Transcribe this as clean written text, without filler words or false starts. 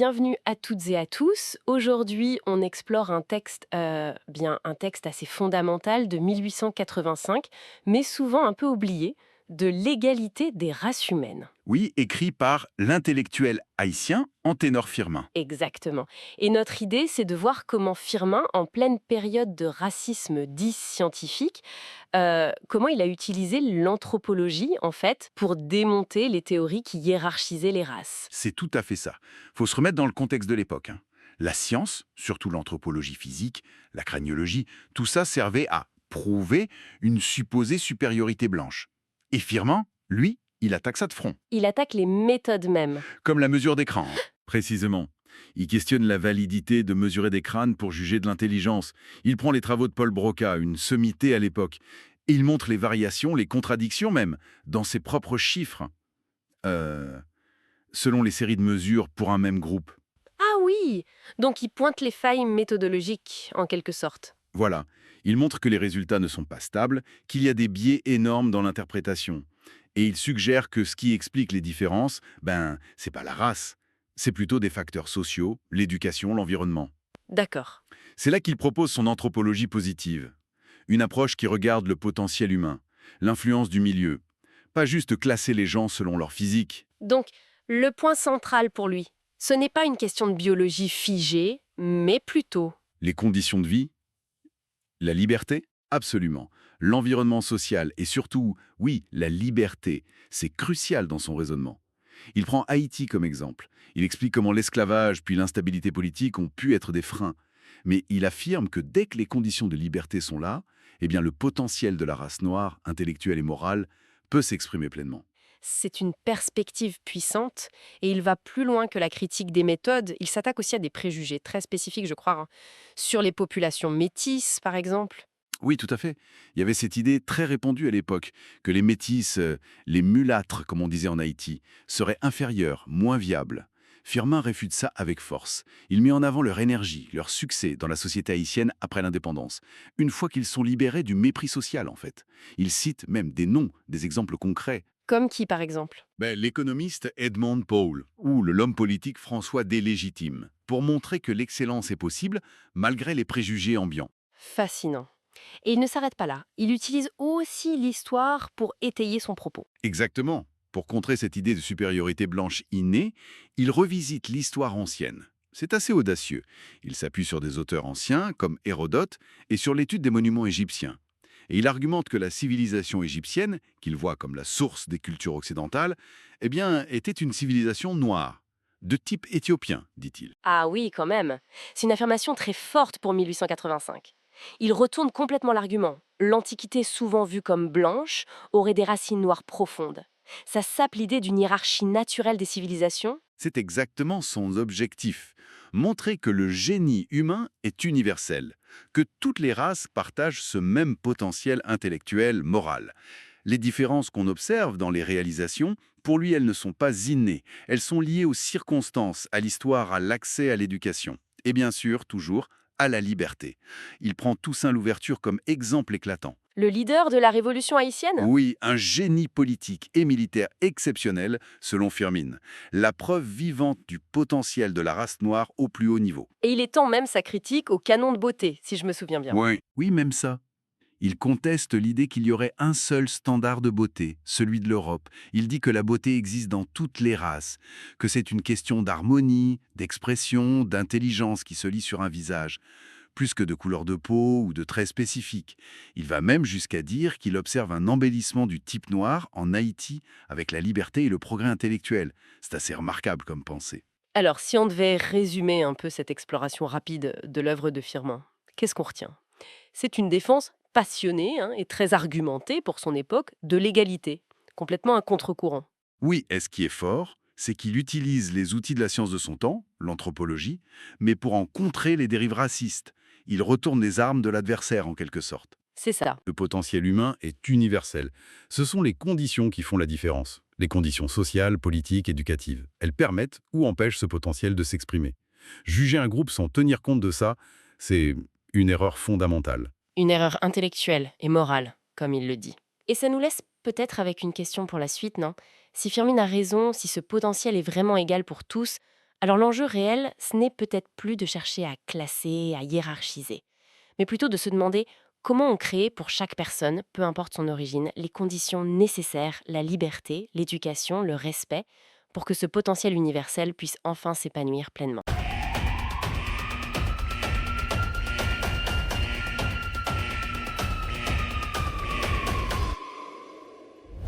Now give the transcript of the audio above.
bienvenue à toutes et à tous. Aujourd'hui, on explore un texte assez fondamental de 1885, mais souvent un peu oublié, de l'égalité des races humaines. Oui, écrit par l'intellectuel haïtien Anténor Firmin. Exactement. Et notre idée, c'est de voir comment Firmin, en pleine période de racisme dit scientifique, comment il a utilisé l'anthropologie, en fait, pour démonter les théories qui hiérarchisaient les races. C'est tout à fait ça. Faut se remettre dans le contexte de l'époque, hein. La science, surtout l'anthropologie physique, la craniologie, tout ça servait à prouver une supposée supériorité blanche. Et Firmin, lui, il attaque ça de front, Il attaque les méthodes mêmes. comme la mesure d'écran, hein. Précisément. Il questionne la validité de mesurer des crânes pour juger de l'intelligence. Il prend les travaux de Paul Broca, une sommité à l'époque, et il montre les variations, les contradictions même, dans ses propres chiffres. Euh, selon les séries de mesures pour un même groupe. Ah oui! Donc il pointe les failles méthodologiques, en quelque sorte. Voilà, il montre que les résultats ne sont pas stables, qu'il y a des biais énormes dans l'interprétation. Et il suggère que ce qui explique les différences, c'est pas la race, c'est plutôt des facteurs sociaux, l'éducation, l'environnement. D'accord. C'est là qu'il propose son anthropologie positive, une approche qui regarde le potentiel humain, l'influence du milieu, pas juste classer les gens selon leur physique. Donc, le point central pour lui, ce n'est pas une question de biologie figée, mais plutôt... Les conditions de vie, la liberté? Absolument. L'environnement social et surtout, oui, la liberté, c'est crucial dans son raisonnement. Il prend Haïti comme exemple. Il explique comment l'esclavage puis l'instabilité politique ont pu être des freins. Mais il affirme que dès que les conditions de liberté sont là, eh bien le potentiel de la race noire, intellectuelle et morale, peut s'exprimer pleinement. C'est une perspective puissante et il va plus loin que la critique des méthodes. Il s'attaque aussi à des préjugés très spécifiques, je crois, hein, sur les populations métisses, par exemple. Oui, tout à fait. Il y avait cette idée très répandue à l'époque que les métis, les mulâtres, comme on disait en Haïti, seraient inférieurs, moins viables. Firmin réfute ça avec force. Il met en avant leur énergie, leur succès dans la société haïtienne après l'indépendance, une fois qu'ils sont libérés du mépris social, en fait. Il cite même des noms, des exemples concrets. Comme qui, par exemple? L'économiste Edmond Paul ou l'homme politique François Délégitime, pour montrer que l'excellence est possible malgré les préjugés ambiants. Fascinant. Et il ne s'arrête pas là. Il utilise aussi l'histoire pour étayer son propos. Exactement. Pour contrer cette idée de supériorité blanche innée, il revisite l'histoire ancienne. C'est assez audacieux. Il s'appuie sur des auteurs anciens, comme Hérodote, et sur l'étude des monuments égyptiens. Et il argumente que la civilisation égyptienne, qu'il voit comme la source des cultures occidentales, était une civilisation noire, de type éthiopien, dit-il. Ah oui, quand même. C'est une affirmation très forte pour 1885. Il retourne complètement l'argument. L'Antiquité, souvent vue comme blanche, aurait des racines noires profondes. Ça sape l'idée d'une hiérarchie naturelle des civilisations. C'est exactement son objectif. Montrer que le génie humain est universel, que toutes les races partagent ce même potentiel intellectuel, moral. Les différences qu'on observe dans les réalisations, pour lui, elles ne sont pas innées. Elles sont liées aux circonstances, à l'histoire, à l'accès à l'éducation. Et bien sûr, toujours, à la liberté. Il prend Toussaint Louverture comme exemple éclatant. Le leader de la révolution haïtienne. Oui, un génie politique et militaire exceptionnel, selon Firmin. La preuve vivante du potentiel de la race noire au plus haut niveau. Et il étend même sa critique au canon de beauté, si je me souviens bien. Oui. Oui, même ça. Il conteste l'idée qu'il y aurait un seul standard de beauté, celui de l'Europe. Il dit que la beauté existe dans toutes les races, que c'est une question d'harmonie, d'expression, d'intelligence qui se lit sur un visage, plus que de couleur de peau ou de traits spécifiques. Il va même jusqu'à dire qu'il observe un embellissement du type noir en Haïti avec la liberté et le progrès intellectuel. C'est assez remarquable comme pensée. Alors, si on devait résumer un peu cette exploration rapide de l'œuvre de Firmin, qu'est-ce qu'on retient? C'est une défense passionnée, hein, et très argumentée pour son époque de l'égalité, complètement un contre-courant. Oui, et ce qui est fort, c'est qu'il utilise les outils de la science de son temps, l'anthropologie, mais pour en contrer les dérives racistes. Il retourne les armes de l'adversaire en quelque sorte. C'est ça. Le potentiel humain est universel. Ce sont les conditions qui font la différence. Les conditions sociales, politiques, éducatives. Elles permettent ou empêchent ce potentiel de s'exprimer. Juger un groupe sans tenir compte de ça, c'est une erreur fondamentale. Une erreur intellectuelle et morale, comme il le dit. Et ça nous laisse peut-être avec une question pour la suite, non? Si Firmin a raison, si ce potentiel est vraiment égal pour tous, Alors l'enjeu réel, ce n'est peut-être plus de chercher à classer, à hiérarchiser, mais plutôt de se demander comment on crée pour chaque personne, peu importe son origine, les conditions nécessaires, la liberté, l'éducation, le respect, pour que ce potentiel universel puisse enfin s'épanouir pleinement.